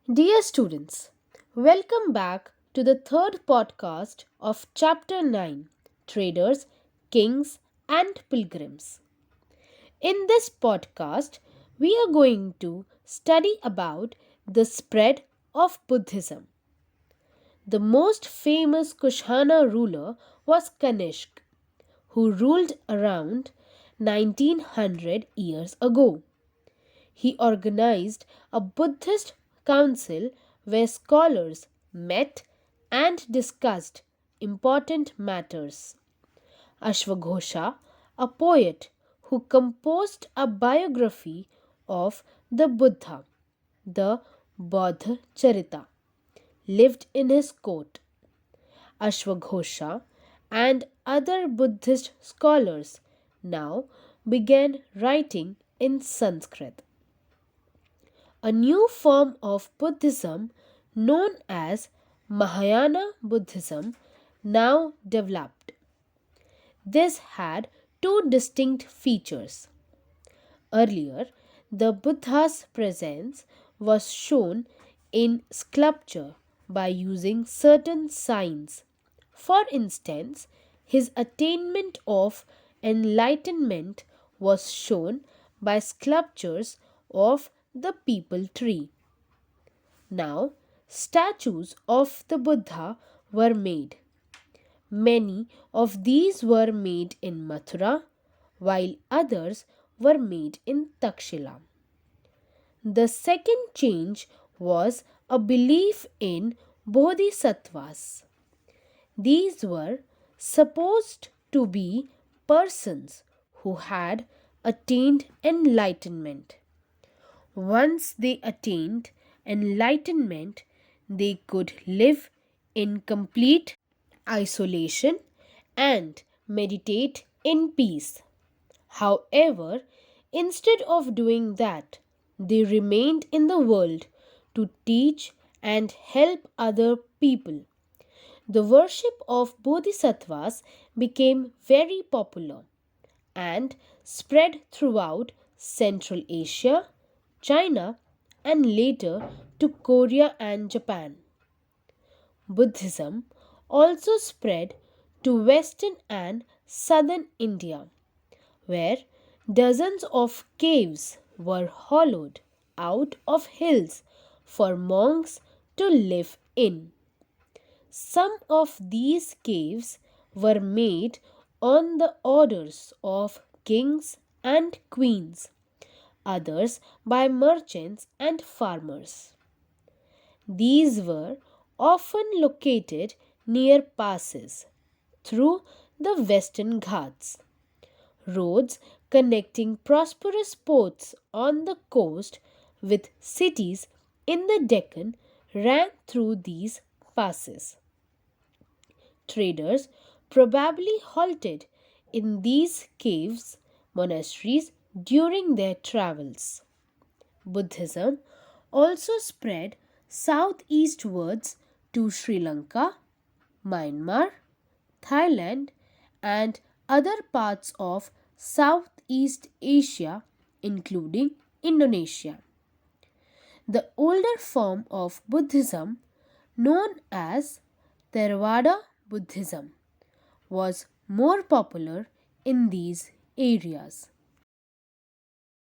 Dear students, welcome back to the third podcast of Chapter 9 Traders, Kings, and Pilgrims. In this podcast, we are going to study about the spread of Buddhism. The most famous Kushana ruler was Kanishk, who ruled around 1900 years ago. He organized a Buddhist council where scholars met and discussed important matters. Ashwaghosha, a poet who composed a biography of the Buddha, the Bodh Charita, lived in his court. Ashwaghosha and other Buddhist scholars now began writing in Sanskrit. A new form of Buddhism known as Mahayana Buddhism now developed. This had two distinct features. Earlier, the Buddha's presence was shown in sculpture by using certain signs. For instance, his attainment of enlightenment was shown by sculptures of the people tree. Now, statues of the Buddha were made. Many of these were made in Mathura, while others were made in Takshila. The second change was a belief in bodhisattvas. These were supposed to be persons who had attained enlightenment. Once they attained enlightenment, they could live in complete isolation and meditate in peace. However, instead of doing that, they remained in the world to teach and help other people. The worship of bodhisattvas became very popular and spread throughout Central Asia, China, and later to Korea and Japan. Buddhism also spread to western and southern India, where dozens of caves were hollowed out of hills for monks to live in. Some of these caves were made on the orders of kings and queens, others by merchants and farmers. These were often located near passes through the Western Ghats. Roads connecting prosperous ports on the coast with cities in the Deccan ran through these passes. Traders probably halted in these caves monasteries during their travels. Buddhism also spread southeastwards to Sri Lanka, Myanmar, Thailand, and other parts of Southeast Asia, including Indonesia. The older form of Buddhism, known as Theravada Buddhism, was more popular in these areas.